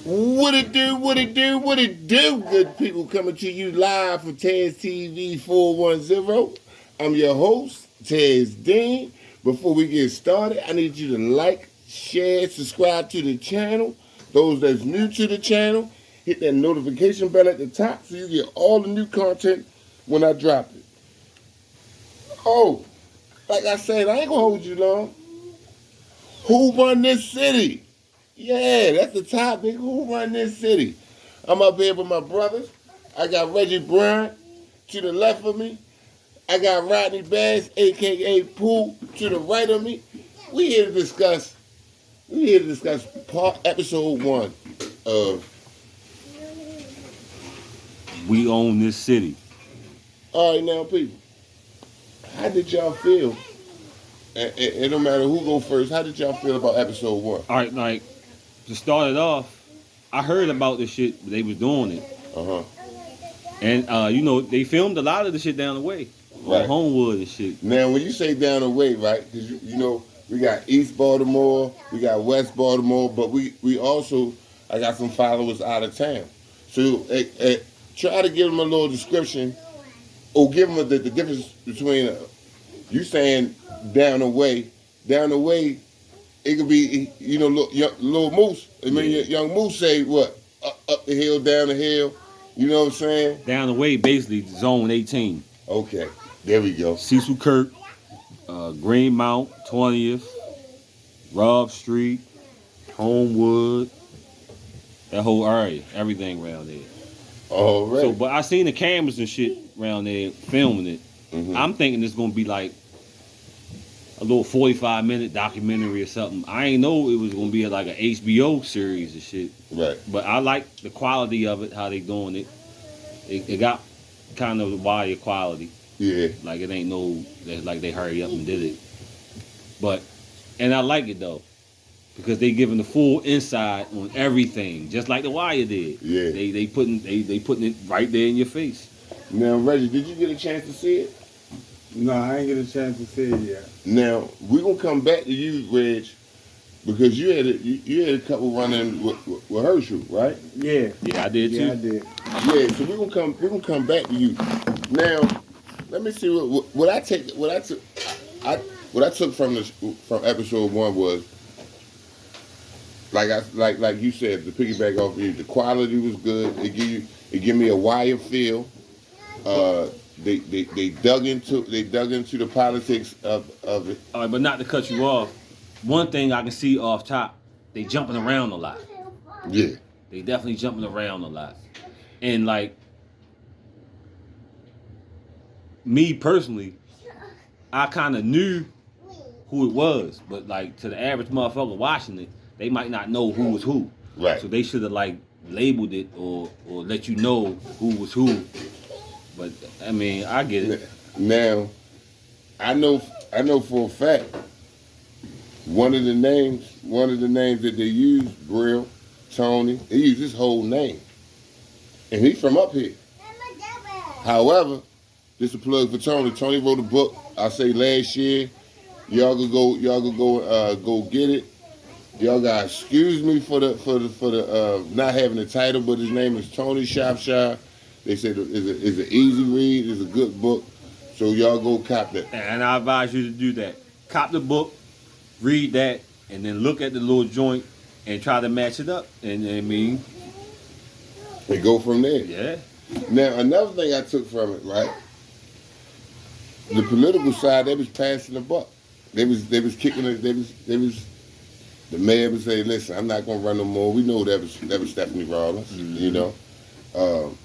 What it do, what it do, what it do, good people, coming to you live from Tez TV 410. I'm your host, Tez Dean. Before we get started, I need you to like, share, subscribe to the channel. Those that's new to the channel, hit that notification bell at the top so you get all the new content when I drop it. Oh, like I said, I ain't gonna hold you long. Who run this city? Yeah, that's the topic. Who run this city? I'm up here with my brothers. I got Reggie, Bryant to the left of me. I got Rodney Bass, a.k.a. Pooh, to the right of me. We here to discuss episode 1 of We Own This City. All right, now, people, how did y'all feel? It don't matter who go first. How did y'all feel about episode 1? All right, like, to start it off, I heard about this shit, they was doing it. Uh-huh. And, they filmed a lot of the shit down the way. Right. On Homewood and shit. Now, when you say down the way, right, because, we got East Baltimore, we got West Baltimore, but we also, I got some followers out of town. So try to give them a little description or give them the difference between you saying down the way, it could be, little Moose. I mean, young Moose say what? Up the hill, down the hill. You know what I'm saying? Down the way, basically, Zone 18. Okay, there we go. Cecil Kirk, Greenmount, 20th, Robb Street, Homewood, that whole area, everything around there. All right. So, but I seen the cameras and shit around there filming it. Mm-hmm. I'm thinking it's gonna be like a little 45-minute documentary or something. I ain't know it was gonna be like an HBO series and shit. Right. But I like the quality of it, how they doing it. It got kind of the wire quality. Yeah. Like it ain't like they hurry up and did it. And I like it though. Because they giving the full insight on everything, just like the Wire did. Yeah. They putting it right there in your face. Now, Reggie, did you get a chance to see it? No, I ain't get a chance to see it yet. Now, we're gonna come back to you, Reg, because you had a couple run-in with Hershel, right? Yeah. Yeah, I did too. Yeah, I did. Yeah, so we're gonna come back to you. Now, let me see what I took from episode 1 was like you said, to piggyback off of you, the quality was good. It give me a Wire feel. They dug into the politics of it. All right, but not to cut you off. One thing I can see off top, they jumping around a lot. Yeah. They definitely jumping around a lot. And like me personally, I kind of knew who it was, but like to the average motherfucker watching it, they might not know who was who. Right. So they should have like labeled it or let you know who was who. But I mean, I get it. Now, I know for a fact one of the names that they use, Brill, Tony, they use his whole name, and he's from up here. However, this is a plug for Tony. Tony wrote a book. I say last year. Y'all could go get it. Y'all got excuse me for the not having the title, but his name is Tony Shropshire. They said it's an easy read. It's a good book. So y'all go cop that. And I advise you to do that. Cop the book, read that, and then look at the little joint and try to match it up. And I mean, they go from there. Yeah. Now another thing I took from it, right? The political side, they was passing the buck. They was kicking it. They was. The mayor would say, "Listen, I'm not gonna run no more." We know that was Stephanie Rawlins. Mm-hmm.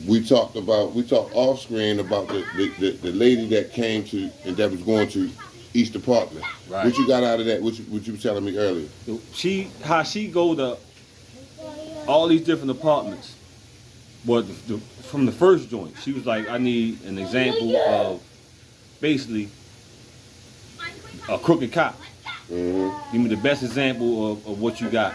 We talked off screen about the lady that came to and that was going to East Department. Right. What you got out of that? What you were telling me earlier? How she go to all these different apartments. Well, from the first joint, she was like, I need an example of basically a crooked cop. Mm-hmm. Give me the best example of what you got.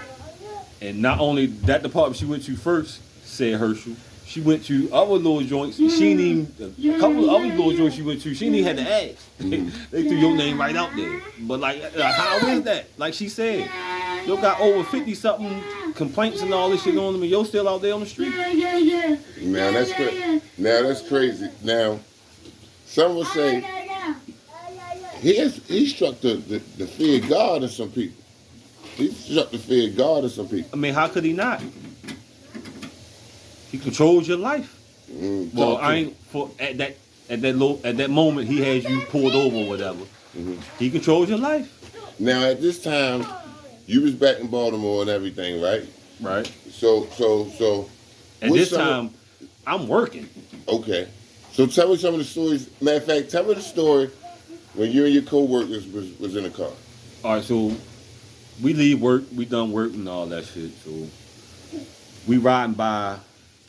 And not only that department she went to first, said Hershel, she went to other little joints. She didn't even, a couple of other little joints she went to, she didn't even have to ask. They threw your name right out there. But like, how is that? Like she said, Yo got over 50-something complaints and all this shit on him, and yo still out there on the street. Now that's crazy. Now that's crazy. Now, some will say he struck the fear of God in some people. He struck the fear of God in some people. I mean, how could he not? He controls your life. Well, I ain't for at that moment he has you pulled over or whatever. Mm-hmm. He controls your life. Now at this time, you was back in Baltimore and everything, right? Right. So. At this time, I'm working. Okay. So tell me some of the stories. Matter of fact, tell me the story when you and your co-workers was in the car. All right, so we leave work, we done work and all that shit. So we riding by,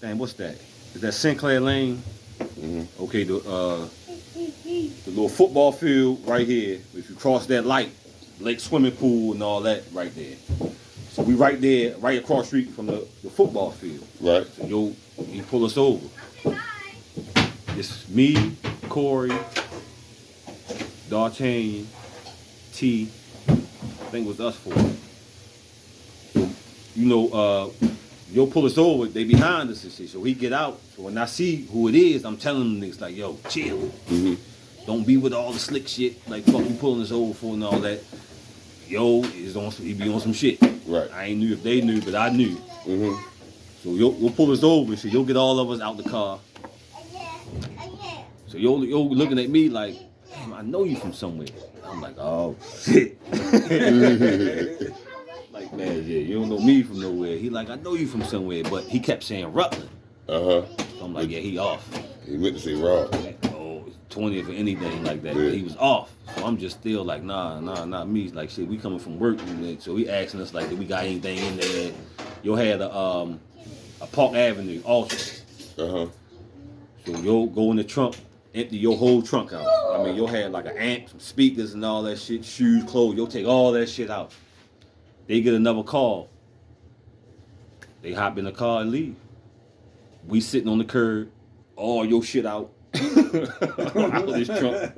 damn, what's that? Is that Sinclair Lane? Mm-hmm. Okay, the little football field right here. If you cross that light, lake swimming pool and all that right there. So we right there, right across the street from the football field. Right. So you pull us over. It's me, Corey, D'Artagnan, T. I think it was us four. So, you'll pull us over, they behind us and shit. So he get out. So when I see who it is, I'm telling them niggas like, yo, chill. Mm-hmm. Don't be with all the slick shit, like fuck you pulling us over for and all that. Yo, he be on some shit. Right. I ain't knew if they knew, but I knew. Mm-hmm. So you'll pull us over, so you'll get all of us out the car. So you're looking at me like, damn, I know you from somewhere. I'm like, oh shit. Like, man, yeah, you don't know me from nowhere. He like, I know you from somewhere, but he kept saying Rutland. So I'm like, yeah, he off. He went to say Raw. Oh, 20th or anything like that. Yeah. But he was off. So I'm just still like, nah, not me. Like, shit, we coming from work. So he asking us like, did we got anything in there? You had a Park Avenue also. So you'll go in the trunk, empty your whole trunk out. I mean, you'll have like an amp, some speakers and all that shit, shoes, clothes. You'll take all that shit out. They get another call. They hop in the car and leave. We sitting on the curb, all your shit out. Out of this trunk.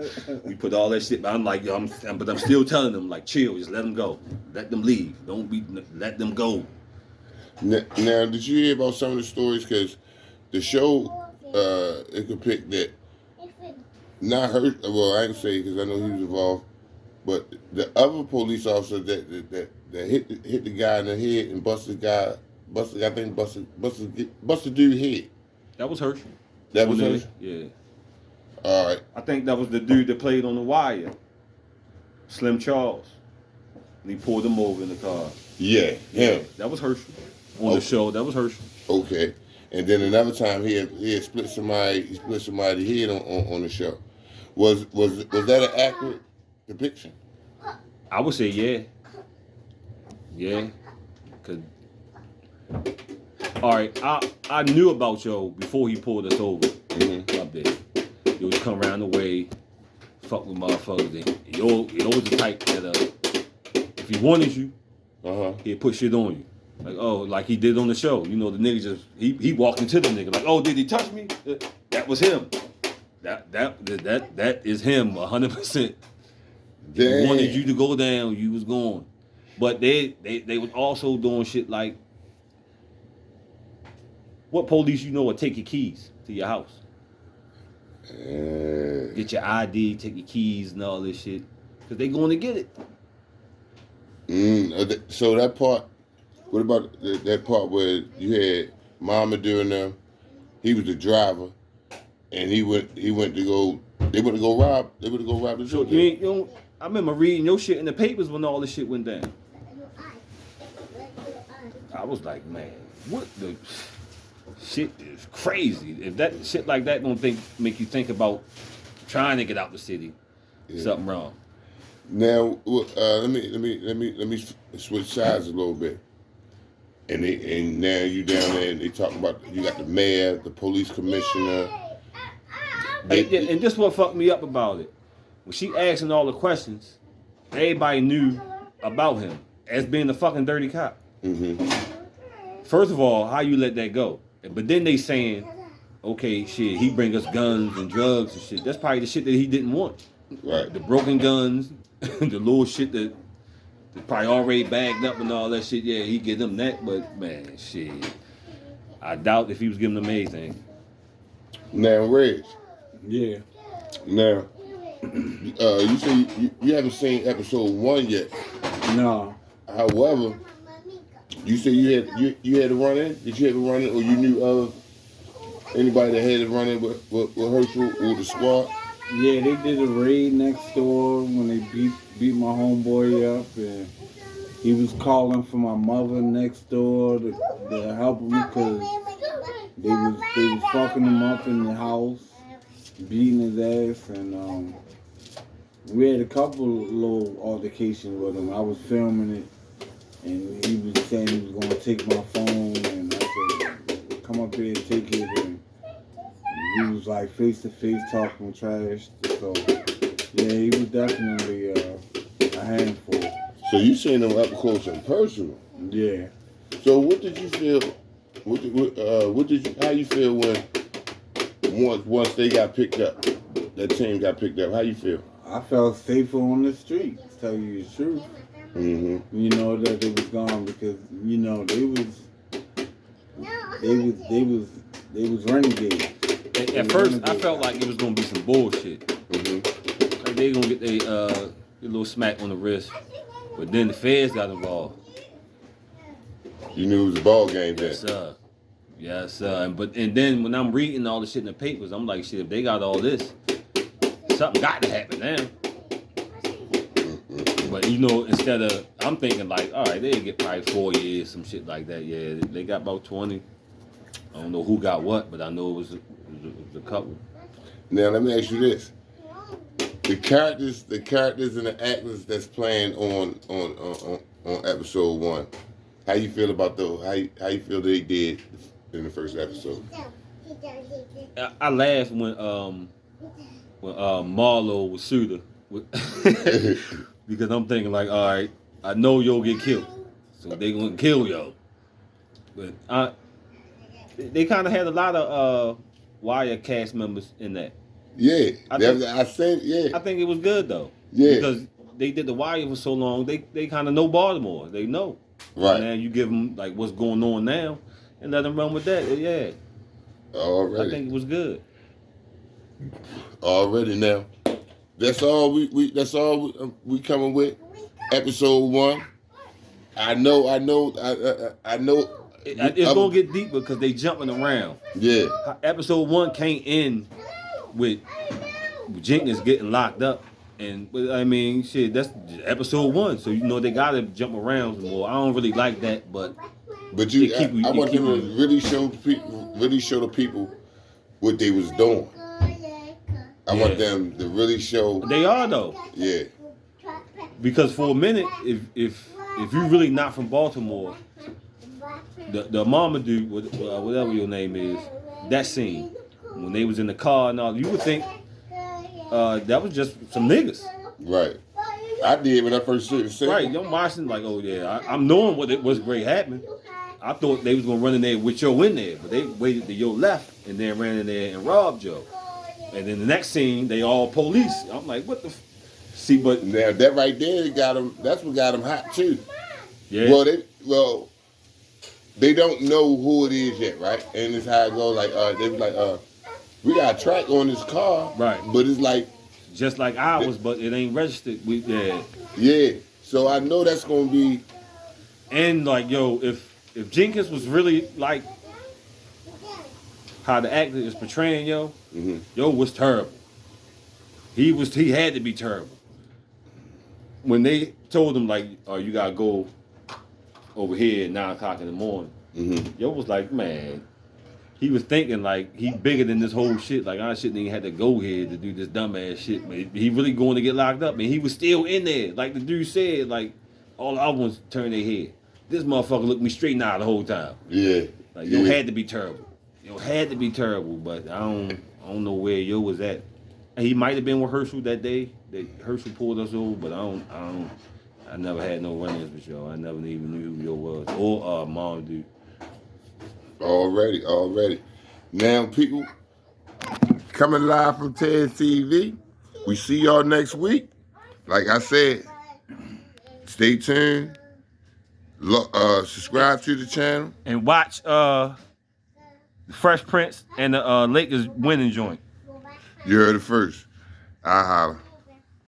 We put all that shit, but I'm like, yo, but I'm still telling them, like, chill, just let them go. Let them leave. Let them go. Now, did you hear about some of the stories? Because the show, it could pick that, not hurt, well, I ain't say because I know he was involved, but the other police officer that hit the guy in the head and busted dude's head. That was Hershel. That was Hershel? Yeah. All right. I think that was the dude that played on The Wire, Slim Charles. And he pulled him over in the car. Yeah, him. That was Hershel. On the show, that was Hershel. Okay. And then another time he had split somebody's head on the show. Was that an accurate depiction? I would say yeah. Yeah. Cause all right, I knew about Joe before he pulled us over up there. He would come around the way, fuck with motherfuckers. Yo was the type that if he wanted you, he'd put shit on you. Like he did on the show. You know, the nigga just he walked into the nigga like, oh, did he touch me? That was him. That is him 100%. He wanted you to go down, you was gone. But they was also doing shit like, what police you know will take your keys to your house? Get your ID, take your keys and all this shit. Because they going to get it. So that part, what about that part where you had Mama doing them? He was the driver, and they went to go rob the So I remember reading your shit in the papers when all this shit went down. I was like, man, what the shit is crazy. If that shit like that don't make you think about trying to get out the city, something wrong. Now, let me switch sides a little bit. And now you down there and they talking about you got the mayor, the police commissioner. And this what fucked me up about it. When she asking all the questions, everybody knew about him as being the fucking dirty cop. First of all, how you let that go? But then they saying, okay, shit, he bring us guns and drugs and shit. That's probably the shit that he didn't want. Right. The broken guns, the little shit that probably already bagged up and all that shit. Yeah, he get them that, but man, shit, I doubt if he was giving them anything. Now, Reg. Yeah. Now, you say you haven't seen episode 1 yet. No. However, you say you had to run in. Did you have to run in, or you knew of anybody that had to run in with Hershel or the squad? Yeah, they did a raid next door when they beat my homeboy up, and he was calling for my mother next door to help him because they was fucking him up in the house, beating his ass, and we had a couple little altercations with him. I was filming it, and he was saying he was gonna take my phone, and I said, "Come up here and take it." And he was like face to face talking trash. So yeah, he was definitely a handful. So you seen them up close and personal. Yeah. So what did you feel? How you feel when once they got picked up, that team got picked up? How you feel? I felt safer on the street, to tell you the truth. Mm-hmm. You know that they was gone because you know they was renegades. At first, I felt like it was gonna be some bullshit. Mm-hmm. Like they gonna get a little smack on the wrist, but then the feds got involved. You knew it was a ball game then. Yes, sir. Yes, sir. And then when I'm reading all the shit in the papers, I'm like, shit, if they got all this, something got to happen now. Mm-hmm. But you know, instead of, I'm thinking like, all right, they get probably 4 years, some shit like that. Yeah, they got about 20. I don't know who got what, but I know it was a couple. Now let me ask you this: the characters and the actors that's playing on episode 1. How you feel about those? How you feel they did in the first episode? I laughed when Marlo was Suda, because I'm thinking like, all right, I know you'll get killed, so they gonna kill yo. But they kind of had a lot of Wire cast members in that. Yeah, I think it was good though. Yeah, because they did the Wire for so long, they kind of know Baltimore. They know. Right. And then you give them like what's going on now, and let them run with that. Yeah. Already. I think it was good. Already now. That's all we coming with. Episode 1. I know. It's gonna get deeper because they jumping around. Yeah. Episode 1 can't end with Jenkins getting locked up. And I mean, shit, that's episode 1, so you know they gotta jump around some more. I don't really like that, but I want them to really show the people what they was doing. I want them to really show. They are though. Yeah. Because for a minute, if you're really not from Baltimore, the mama dude, whatever your name is, that scene when they was in the car and all, you would think. That was just some niggas. Right. I did when I first said it. Right. Young Martian, like, oh yeah, I'm knowing what's great happening. I thought they was gonna run in there with Joe in there, but they waited till Joe left and then ran in there and robbed Joe. And then the next scene, they all police. I'm like, what the? See, but now that right there got them. That's what got them hot too. Yeah. Well, they don't know who it is yet, right? And it's how it goes. Like, they was like, we got a track on this car, right? But it's like just like ours, but it ain't registered. Yeah. So I know that's gonna be. And like, yo, if Jenkins was really like how the actor is portraying yo, yo was terrible. He had to be terrible. When they told him like, oh, you gotta go over here at 9 o'clock in the morning, yo was like, man. He was thinking like he bigger than this whole shit. Like I shouldn't even had to go here to do this dumbass shit. But he really going to get locked up, and he was still in there. Like the dude said, like all the other ones turned their head. This motherfucker looked me straight in the eye the whole time. Yeah. Like yo had to be terrible. Yo had to be terrible. But I don't know where yo was at. And he might have been with Hershel that day. Hershel pulled us over, but I never had no run-ins with yo. I never even knew who yo was or mom dude. Already. Now, people, coming live from Ted's TV. We see y'all next week. Like I said, Stay tuned. Subscribe to the channel. And watch the Fresh Prince and the Lakers winning joint. You heard it first. I holla.